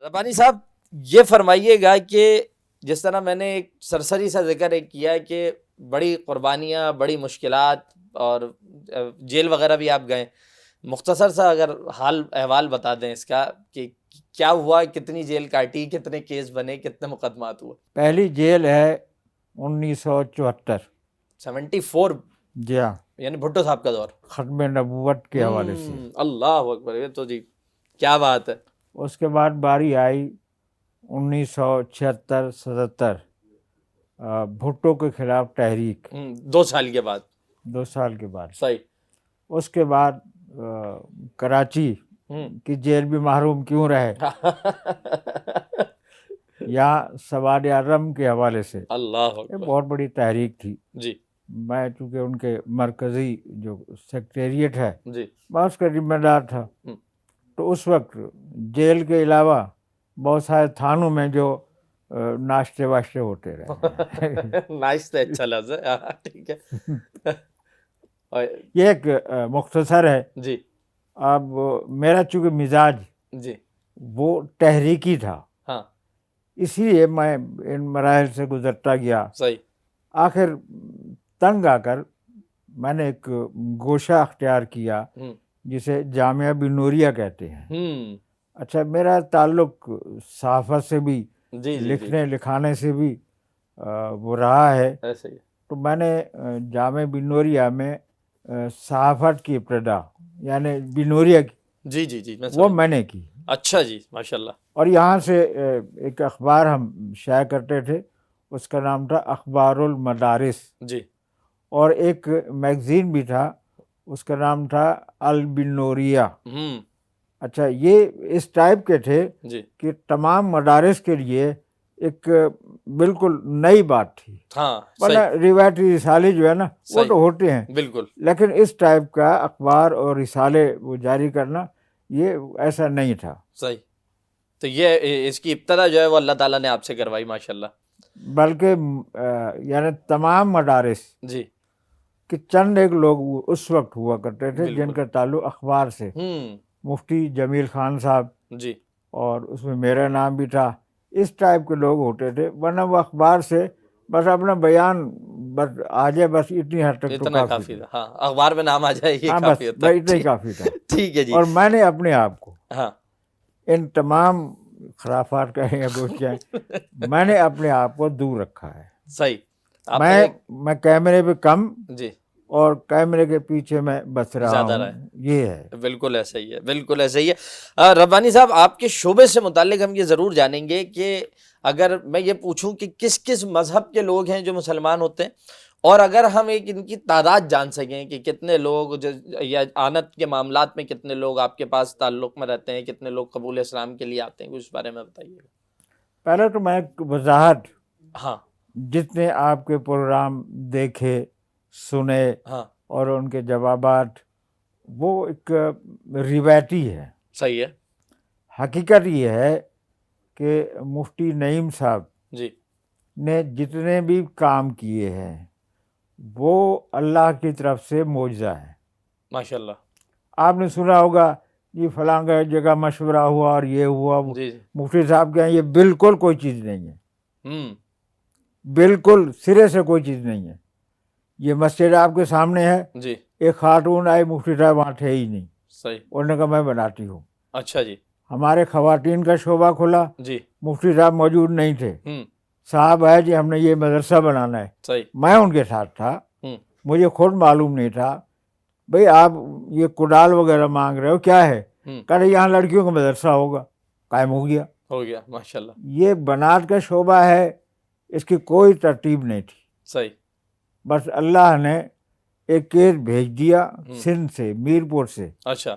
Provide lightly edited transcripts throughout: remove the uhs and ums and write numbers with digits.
ربانی صاحب یہ فرمائیے گا کہ جس طرح میں نے ایک سرسری سا ذکر ایک کیا ہے کہ بڑی قربانیاں، بڑی مشکلات، اور جیل وغیرہ بھی آپ گئے، مختصر سا اگر حال احوال بتا دیں اس کا کہ کیا ہوا، کتنی جیل کاٹی، کتنے کیس بنے، کتنے مقدمات ہوئے؟ پہلی جیل ہے 1974، 74؟ جی ہاں، یعنی بھٹو صاحب کا دور، ختم نبوت کے حوالے سے۔ اللہ اکبر، یہ تو جی کیا بات ہے۔ اس کے بعد باری آئی 1976 77، بھٹو کے خلاف تحریک، 2 سال کے بعد، 2 سال کے بعد۔ صحیح۔ اس کے بعد کراچی کی جیل بھی محروم کیوں رہے، یہاں سواد اعظم کے حوالے سے اللہ یہ اکبر، بہت بڑی تحریک تھی۔ جی میں چونکہ ان کے مرکزی جو سیکریٹریٹ ہے جی، میں اس کا ذمہ دار تھا، تو اس وقت جیل کے علاوہ بہت سارے تھانوں میں جو ناشتے واشتے ہوتے رہے۔ ناشتہ اچھا لفظ ہے، ٹھیک ہے۔ یہ ایک مختصر ہے۔ جی اب میرا چونکہ مزاج جی، وہ تحریکی تھا، ہاں اسی لیے میں ان مراحل سے گزرتا گیا۔ صحیح، آخر تنگ آ کر میں نے ایک گوشہ اختیار کیا جسے جامعہ بنوریا کہتے ہیں۔ اچھا، میرا تعلق صحافت سے بھی، جی لکھنے لکھانے سے بھی وہ رہا ہے، ایسے ہی، تو میں نے جامعہ بنوریا میں صحافت کی ابتدا، یعنی بنوریا کی، جی جی جی، وہ میں نے کی۔ اچھا جی، ماشاء اللہ۔ اور یہاں سے ایک اخبار ہم شائع کرتے تھے، اس کا نام تھا اخبار المدارس، جی، اور ایک میگزین بھی تھا، اس کا نام تھا البنوریا۔ اچھا، یہ اس ٹائپ کے تھے جی کہ تمام مدارس کے لیے ایک بالکل نئی بات تھی، ہاں، ورنہ روایتی رسالے جو ہے نا وہ تو ہوتے ہیں، بالکل لیکن اس ٹائپ کا اخبار اور رسالے وہ جاری کرنا یہ ایسا نہیں تھا۔ صحیح۔ تو یہ اس کی ابتدا جو ہے وہ اللہ تعالیٰ نے آپ سے کروائی، ماشاء اللہ۔ بلکہ یعنی تمام مدارس جی کہ چند ایک لوگ اس وقت ہوا کرتے تھے جن کا تعلق اخبار سے، مفتی جمیل خان صاحب، جی، اور اس میں میرا نام بھی تھا، اس ٹائپ کے لوگ ہوتے تھے، ورنہ وہ اخبار سے بس اپنا بیان بس آ جائے، بس اتنی حد تک تو اتنا کافی تھا، ہاں، اخبار میں نام آ جائے یہ ہاں، کافی بس ہوتا ہے، اتنا ہی کافی تھا۔ ٹھیک ہے جی۔ اور میں نے اپنے آپ کو ہاں ان تمام خرافات کہیں یا گوشیاں، میں نے اپنے آپ کو دور رکھا ہے۔ صحیح۔ میں کیمرے پہ کم جی، اور کیمرے کے پیچھے میں بس رہا زیادہ ہوں، رہے، یہ ہے۔ بالکل ایسا ہی ہے، بالکل ایسا ہی ہے۔ ربانی صاحب، آپ کے شعبے سے متعلق ہم یہ ضرور جانیں گے کہ اگر میں یہ پوچھوں کہ کس کس مذہب کے لوگ ہیں جو مسلمان ہوتے ہیں، اور اگر ہم ایک ان کی تعداد جان سکیں کہ کتنے لوگ یا آنت کے معاملات میں کتنے لوگ آپ کے پاس تعلق میں رہتے ہیں، کتنے لوگ قبول اسلام کے لیے آتے ہیں، کچھ اس بارے میں بتائیے گا۔ پہلے تو میں ایک وضاحت، ہاں جتنے آپ کے پروگرام دیکھے سنے ہاں، اور ان کے جوابات، وہ ایک روایتی ہے۔ صحیح ہے۔ حقیقت یہ ہے کہ مفتی نعیم صاحب جی نے جتنے بھی کام کیے ہیں وہ اللہ کی طرف سے معجزہ ہے۔ ماشاء اللہ۔ آپ نے سنا ہوگا یہ فلاں جگہ مشورہ ہوا اور یہ ہوا، جی مفتی صاحب کے یہ بالکل کوئی چیز نہیں ہے، جی، بالکل سرے سے کوئی چیز نہیں ہے۔ یہ مسجد آپ کے سامنے ہے، جی ایک خاتون آئی، مفتی صاحب وہاں تھے ہی نہیں، صحیح، انہوں نے کہا میں بناتی ہوں۔ اچھا جی، ہمارے خواتین کا شعبہ کھلا، جی مفتی صاحب موجود نہیں تھے، صاحب ہے جی ہم نے یہ مدرسہ بنانا ہے، صحیح، میں ان کے ساتھ تھا، مجھے خود معلوم نہیں تھا، بھئی آپ یہ کڈال وغیرہ مانگ رہے ہو کیا ہے، کہہ رہے یہاں لڑکیوں کا مدرسہ ہوگا، قائم ہو گیا، ماشاء اللہ، یہ بنات کا شعبہ ہے، اس کی کوئی ترتیب نہیں تھی، صحیح، بس اللہ نے ایک کیس بھیج دیا سندھ سے، میرپور سے، اچھا،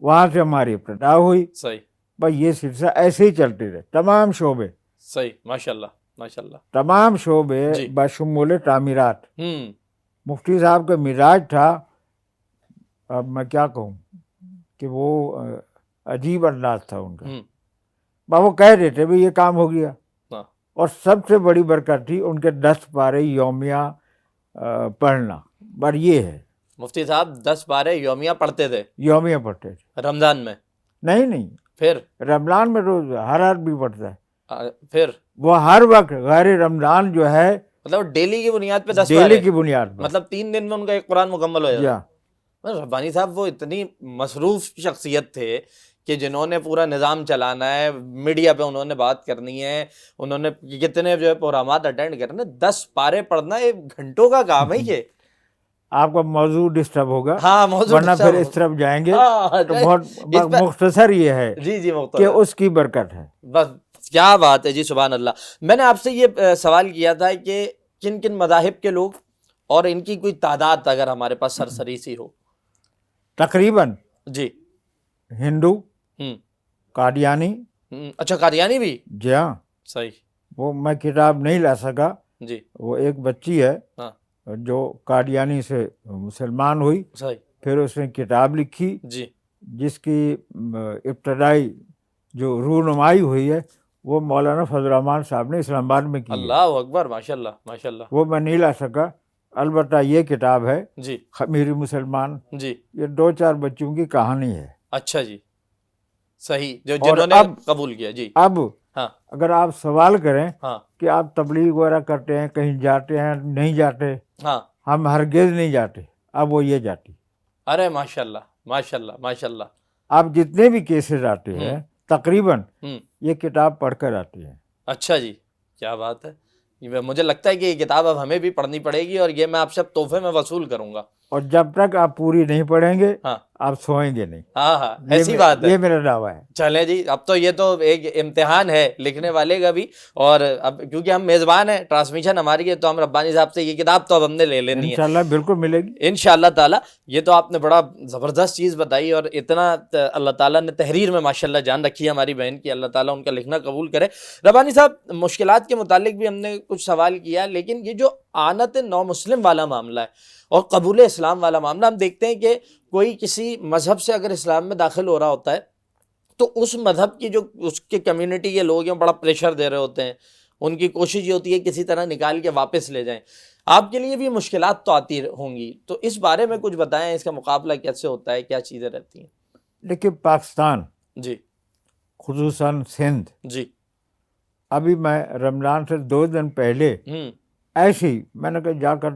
وہاں سے ہماری ابتدا ہوئی، صحیح، بس یہ سلسلہ ایسے ہی چلتے رہے، تمام شعبے، صحیح، ماشاء اللہ، ماشاء اللہ، تمام شعبے بشمول تعمیرات۔ مفتی صاحب کا مزاج تھا، اب میں کیا کہوں کہ وہ عجیب انداز تھا ان کا، وہ کہہ دیتے بھئی یہ کام ہو گیا، اور سب سے بڑی برکت تھی ان کے 10 پارے یومیہ پڑھنا، بس یہ ہے۔ مفتی صاحب 10 پارے یومیہ پڑھتے تھے؟ یومیہ پڑھتے تھے، رمضان میں؟ نہیں، پھر رمضان میں تو ہر آدمی پڑھتا ہے، پھر وہ ہر وقت غیر رمضان جو ہے مطلب ڈیلی کی بنیاد پہ 10 ڈیلی کی بنیاد پر، مطلب 3 دن میں ان کا ایک قرآن مکمل ہو جاتا ہے۔ ربانی صاحب وہ اتنی مصروف شخصیت تھے کہ جنہوں نے پورا نظام چلانا ہے، میڈیا پہ انہوں نے بات کرنی ہے، انہوں نے کتنے جو ہے پروگرامات اٹینڈ کرنے، 10 پارے پڑھنا 1 گھنٹوں کا کام ہے یہ۔ آپ کا موضوع ڈسٹرب ہوگا، ہاں موضوع ورنہ پھر اس طرف جائیں گے تو بہت مختصر یہ ہے جی کہ اس کی برکت ہے۔ بس کیا بات ہے جی، سبحان اللہ۔ میں نے آپ سے یہ سوال کیا تھا کہ کن کن مذاہب کے لوگ اور ان کی کوئی تعداد اگر ہمارے پاس سرسری سی ہو۔ تقریباً جی ہندو، قادیانی، اچھا قادیانی بھی؟ جی ہاں، صحیح۔ وہ میں کتاب نہیں لا سکا، جی وہ ایک بچی ہے جو قادیانی سے مسلمان ہوئی، صحیح، پھر اس نے کتاب لکھی جی جس کی ابتدائی جو رونمائی ہوئی ہے وہ مولانا فضل الرحمان صاحب نے اسلام آباد میں کی ہے۔ اللہ اکبر، ماشاء اللہ ماشاء اللہ۔ وہ میں نہیں لا سکا، البتہ یہ کتاب ہے جی خمیری مسلمان، جی، یہ 2-4 بچوں کی کہانی ہے۔ اچھا جی، صحیح، جو جنہوں نے قبول کیا۔ جی اب ہاں اگر آپ سوال کریں ہاں کہ آپ تبلیغ وغیرہ کرتے ہیں، کہیں جاتے ہیں، نہیں جاتے، ہاں، ہم ہرگز نہیں جاتے، اب وہ یہ جاتی۔ ارے ماشاء اللہ ماشاء اللہ ماشاء اللہ۔ آپ جتنے بھی کیسز آتے ہیں تقریباً یہ کتاب پڑھ کر آتے ہیں۔ اچھا جی، کیا بات ہے۔ مجھے لگتا ہے کہ یہ کتاب اب ہمیں بھی پڑھنی پڑے گی اور یہ میں آپ سے تحفے میں وصول کروں گا۔ اور جب تک آپ پوری نہیں پڑھیں گے ہاں آپ سوئیں گے نہیں۔ ہاں ہاں، ایسی بات ہے، یہ میرا دعویٰ ہے۔ چلیں جی، اب تو یہ تو ایک امتحان ہے لکھنے والے کا بھی، اور اب کیونکہ ہم میزبان ہیں، ٹرانسمیشن ہماری ہے، تو ہم ربانی صاحب سے یہ کتاب تو اب ہم نے لے لینی ہے انشاءاللہ بالکل ملے گی انشاءاللہ تعالی۔ یہ تو آپ نے بڑا زبردست چیز بتائی، اور اتنا اللہ تعالیٰ نے تحریر میں ماشاءاللہ جان رکھی ہے ہماری بہن کی، اللہ تعالیٰ ان کا لکھنا قبول کرے۔ ربانی صاحب، مشکلات کے متعلق بھی ہم نے کچھ سوال کیا، لیکن یہ جو آنت نو مسلم والا معاملہ ہے اور قبول اسلام والا معاملہ، ہم دیکھتے ہیں کہ کوئی کسی مذہب سے اگر اسلام میں داخل ہو رہا ہوتا ہے تو اس مذہب کی جو اس کے کمیونٹی کے لوگ ہیں بڑا پریشر دے رہے ہوتے ہیں، ان کی کوشش یہ ہوتی ہے کسی طرح نکال کے واپس لے جائیں۔ آپ کے لیے بھی مشکلات تو آتی ہوں گی، تو اس بارے میں کچھ بتائیں، اس کا مقابلہ کیسے ہوتا ہے، کیا چیزیں رہتی ہیں؟ لیکن پاکستان، جی خصوصاً سندھ، جی، ابھی میں رمضان سے 2 دن پہلے ایسے ہی میں نے کہا جا کر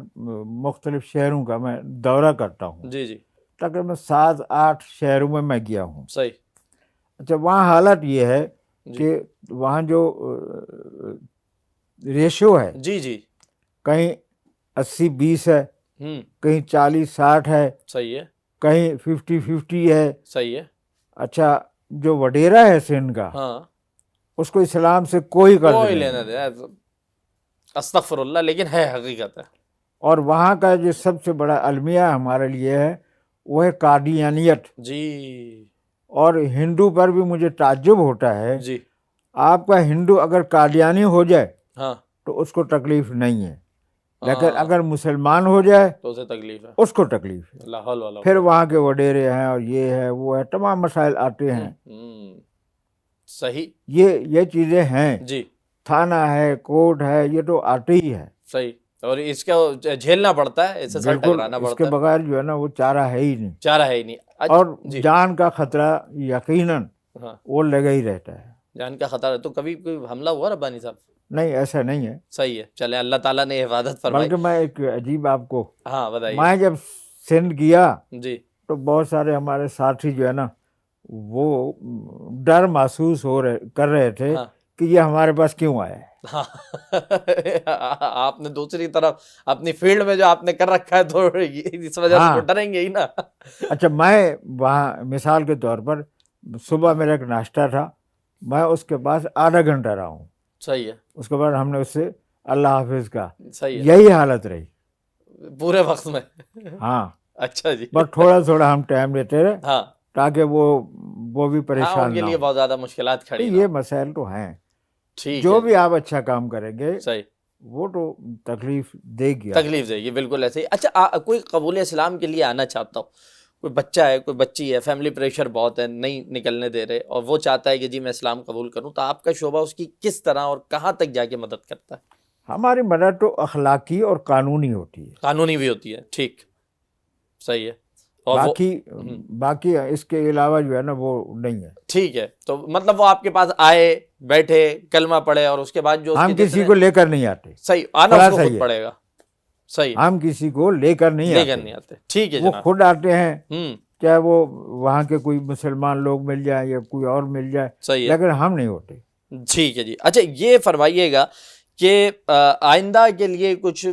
مختلف شہروں کا میں دورہ کرتا ہوں، جی جی، تقریباً 7-8 شہروں میں گیا ہوں۔ صحیح۔ اچھا، وہاں حالت یہ ہے کہ وہاں جو ریشو ہے، جی جی، کہیں 80-20 ہے، کہیں 40-60 ہے، صحیح ہے، کہیں 50-50 ہے۔ صحیح ہے۔ اچھا، جو وڈیرا ہے سندھ کا، ہاں، اس کو اسلام سے کوئی قرض نہیں، لینا دے، استغفر اللہ، لیکن ہے، حقیقت ہے۔ اور وہاں کا جو سب سے بڑا المیہ ہمارے لیے ہے وہ ہے قادیانیت۔ جی اور ہندو پر بھی مجھے تعجب ہوتا ہے، جی، آپ کا ہندو اگر قادیانی ہو جائے ہاں تو اس کو تکلیف نہیں ہے، لیکن اگر مسلمان ہو جائے تو اسے تکلیف ہے، اس کو تکلیف ہے۔ لا حول ولا قوت۔ پھر وہاں کے وڈیرے ہیں اور یہ ہے وہ ہے، تمام مسائل آتے ہیں۔ صحیح، یہ چیزیں ہیں، جی، تھانہ ہے، کورٹ ہے، یہ تو آتے ہی ہے۔ صحیح، اور اس کا جھیلنا پڑتا ہے، اسے سر ٹکرانا اس پڑتا کے ہے، بغیر جو ہے نا وہ چارہ ہے ہی نہیں، چارہ ہے ہی نہیں۔ اور جان کا خطرہ یقیناً ہاں، وہ لگا ہی رہتا ہے۔ جان کا خطرہ ہے، تو کبھی کوئی حملہ ہوا ربانی صاحب؟ نہیں، ایسا نہیں ہے۔ صحیح ہے، چلے، اللہ تعالیٰ نے حفاظت فرمائی۔ بلکہ میں ایک عجیب آپ کو، ہاں بتائیے۔ میں جب سندھ گیا جی تو بہت سارے ہمارے ساتھی جو ہے نا وہ ڈر محسوس کر رہے تھے کہ یہ ہمارے پاس کیوں آیا ہے۔ ہاں، آپ نے دوسری طرف اپنی فیلڈ میں جو آپ نے کر رکھا ہے تو اس وجہ سے وہ ڈریں گے ہی نا۔ اچھا، میں وہاں مثال کے طور پر صبح میرا ایک ناشتہ تھا، میں اس کے پاس آدھا گھنٹہ رہا ہوں۔ صحیح ہے، اس کے بعد ہم نے اس سے اللہ حافظ کہا۔ صحیح ہے، یہی حالت رہی پورے وقت میں؟ ہاں، اچھا جی، بس تھوڑا تھوڑا ہم ٹائم لیتے رہے ہاں، تاکہ وہ بھی پریشان ان کے نہ لیے ہو۔ بہت زیادہ مشکلات کھڑی یہ مسائل تو ہیں، ٹھیک جو ہے، بھی آپ اچھا کام کریں گے صحیح، وہ تو تکلیف دے گی، تکلیف دے گی، بالکل ایسے ہی۔ اچھا، کوئی قبول اسلام کے لیے آنا چاہتا ہو، کوئی بچہ ہے، کوئی بچی ہے، فیملی پریشر بہت ہے، نہیں نکلنے دے رہے، اور وہ چاہتا ہے کہ جی میں اسلام قبول کروں، تو آپ کا شعبہ اس کی کس طرح اور کہاں تک جا کے مدد کرتا ہے؟ ہماری مدد تو اخلاقی اور قانونی ہوتی ہے۔ قانونی بھی ہوتی ہے، ٹھیک، صحیح ہے۔ باقی اس کے علاوہ جو ہے نا وہ نہیں ہے. ٹھیک ہے, تو مطلب وہ آپ کے پاس آئے, بیٹھے, کلمہ پڑھے, اور اس کے بعد جو ہم کسی کو لے کر نہیں آتے. صحیح, آنا اس کو خود پڑے گا. صحیح, ہم کسی کو لے کر نہیں آتے. ٹھیک ہے, وہ خود آتے ہیں, چاہے وہ وہاں کے کوئی مسلمان لوگ مل جائیں یا کوئی اور مل جائے. صحیح, لیکن ہم نہیں ہوتے. ٹھیک ہے جی. اچھا یہ فرمائیے گا کہ آئندہ کے لیے کچھ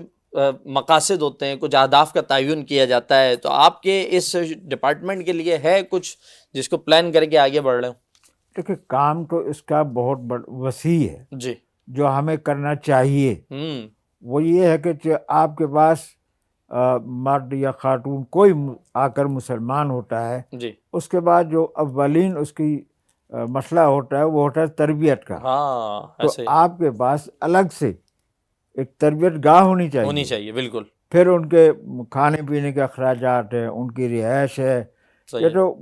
مقاصد ہوتے ہیں, کچھ اہداف کا تعین کیا جاتا ہے, تو آپ کے اس ڈپارٹمنٹ کے لیے ہے کچھ جس کو پلان کر کے آگے بڑھ رہے ہوں؟ دیکھیں کام تو اس کا بہت وسیع ہے جی, جو ہمیں کرنا چاہیے. وہ یہ ہے کہ آپ کے پاس مرد یا خاتون کوئی آ کر مسلمان ہوتا ہے جی, اس کے بعد جو اولین اس کی مسئلہ ہوتا ہے وہ ہوتا ہے تربیت کا. تو آپ کے پاس الگ سے ایک تربیت گاہ ہونی چاہیے. بالکل. پھر ان کے کھانے پینے کے اخراجات ہیں, ان کی رہائش ہے. یہ تو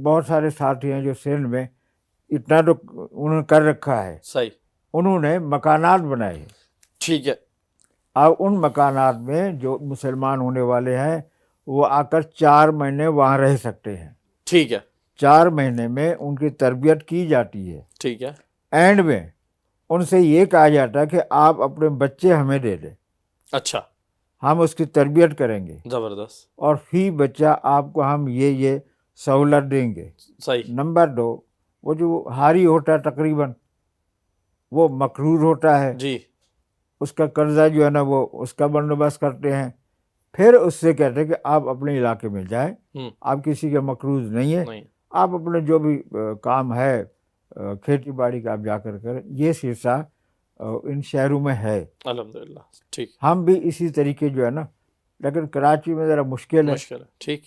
بہت سارے ساتھی ہیں جو سندھ میں اتنا تو انہوں نے کر رکھا ہے. صحیح, انہوں نے مکانات بنائے ہیں. ٹھیک ہے. اب ان مکانات میں جو مسلمان ہونے والے ہیں وہ آ کر 4 مہینے وہاں رہ سکتے ہیں. ٹھیک ہے. 4 مہینے میں ان کی تربیت کی جاتی ہے. ٹھیک ہے. اینڈ میں ان سے یہ کہا جاتا ہے کہ آپ اپنے بچے ہمیں دے دیں. اچھا, ہم اس کی تربیت کریں گے. زبردست. اور فی بچہ آپ کو ہم یہ سہولت دیں گے. صحیح. نمبر 2, وہ جو ہاری ہوتا ہے تقریباً وہ مقروض ہوتا ہے جی, اس کا قرضہ جو ہے نا وہ اس کا بندوبست کرتے ہیں. پھر اس سے کہتے ہیں کہ آپ اپنے علاقے میں جائیں, آپ کسی کے مقروض نہیں ہیں, آپ اپنے جو بھی کام ہے کھیتی باڑی کا آپ جا کر کریں. یہ سلسلہ ان شہروں میں ہے الحمدللہ. ٹھیک, ہم بھی اسی طریقے جو ہے نا, لیکن کراچی میں ذرا مشکل ہے. ٹھیک,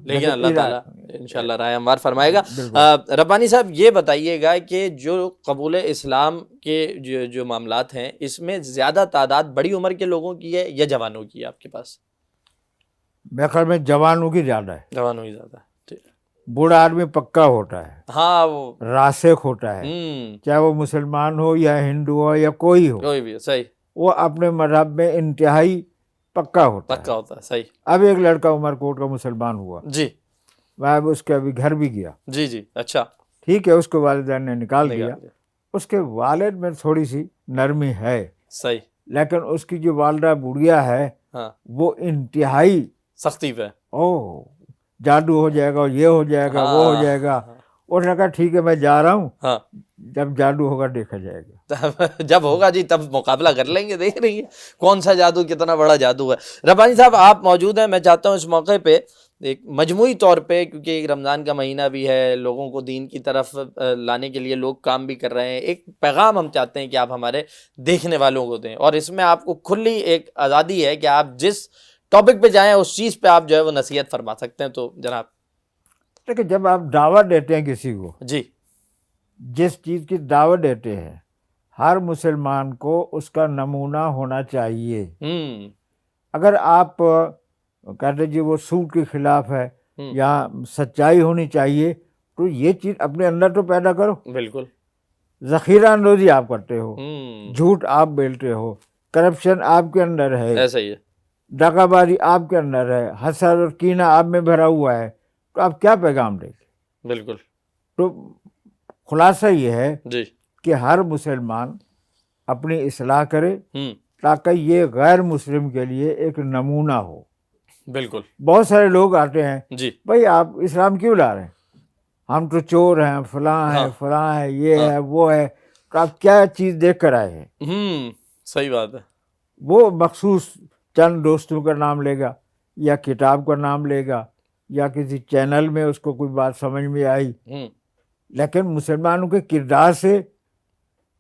لیکن اللہ تعالیٰ انشاءاللہ رائے ہموار فرمائے گا. ربانی صاحب یہ بتائیے گا کہ جو قبول اسلام کے جو معاملات ہیں اس میں زیادہ تعداد بڑی عمر کے لوگوں کی ہے یا جوانوں کی ہے آپ کے پاس؟ میرے خیال میں جوانوں کی زیادہ ہے. جوانوں کی زیادہ ہے. بوڑھا آدمی پکا ہوتا ہے, ہاں وہ راسخ ہوتا ہے, چاہے وہ مسلمان ہو یا ہندو ہو یا کوئی بھی. صحیح, وہ اپنے مذہب میں انتہائی پکا ہوتا ہے. صحیح. اب ایک لڑکا عمر کوٹ کا مسلمان ہوا جی, میں اب اس کے ابھی گھر بھی گیا. جی. اچھا, ٹھیک ہے, اس کو والدین نے نکال دیا. اس کے والد میں تھوڑی سی نرمی ہے. صحیح, لیکن اس کی جو والدہ بڑھیا ہے وہ انتہائی سختی پہ, جادو ہو جائے گا, یہ ہو جائے گا, وہ ہو جائے گا. اس نے کہا ٹھیک ہے میں جا رہا ہوں, جب جادو ہوگا دیکھا جائے گا. جب ہوگا جی تب مقابلہ کر لیں گے. دیکھ رہی ہیں کون سا جادو کتنا بڑا جادو ہے. ربانی صاحب آپ موجود ہیں, میں چاہتا ہوں اس موقع پہ ایک مجموعی طور پہ, کیونکہ ایک رمضان کا مہینہ بھی ہے, لوگوں کو دین کی طرف لانے کے لیے لوگ کام بھی کر رہے ہیں, ایک پیغام ہم چاہتے ہیں کہ آپ ہمارے دیکھنے والوں کو دیں, اور اس میں آپ کو کھلی ایک آزادی ہے کہ آپ جس ٹاپک پہ جائیں اس چیز پہ آپ جو ہے وہ نصیحت فرما سکتے ہیں. تو جناب دیکھیں, جب آپ دعوت دیتے ہیں کسی کو, جی, جس چیز کی دعوت دیتے ہیں, ہر مسلمان کو اس کا نمونہ ہونا چاہیے. اگر آپ کہتے جی وہ سود کے خلاف ہے یا سچائی ہونی چاہیے, تو یہ چیز اپنے اندر تو پیدا کرو. بالکل. ذخیرہ اندوزی آپ کرتے ہو, جھوٹ آپ بیلتے ہو, کرپشن آپ کے اندر ہے, ایسا ہی ہے, دغا بازی آپ کے اندر ہے, حسد اور کینہ آپ میں بھرا ہوا ہے, تو آپ کیا پیغام دیں گے؟ بالکل. تو خلاصہ یہ ہے جی کہ ہر مسلمان اپنی اصلاح کرے تاکہ یہ غیر مسلم کے لیے ایک نمونہ ہو. بالکل. بہت سارے لوگ آتے ہیں, جی بھائی آپ اسلام کیوں لا رہے ہیں, ہم تو چور ہیں, فلاں ہے, فلاں ہے, یہ ہے, وہ ہے. تو آپ کیا چیز دیکھ کر آئے ہیں؟ صحیح بات ہے. وہ مخصوص چند دوستوں کا نام لے گا یا کتاب کا نام لے گا یا کسی چینل میں اس کو کوئی بات سمجھ میں آئی, لیکن مسلمانوں کے کردار سے,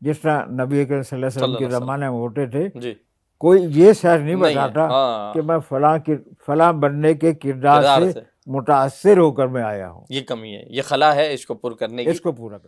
جس طرح نبی کریم صلی اللہ علیہ وسلم کے زمانے میں ہوتے تھے, کوئی یہ شہر نہیں بتاتا کہ میں فلاں بننے کے کردار سے متاثر ہو کر میں آیا ہوں. یہ کمی ہے, یہ خلا ہے, اس کو پر کرنے کی, اس کو پورا کر.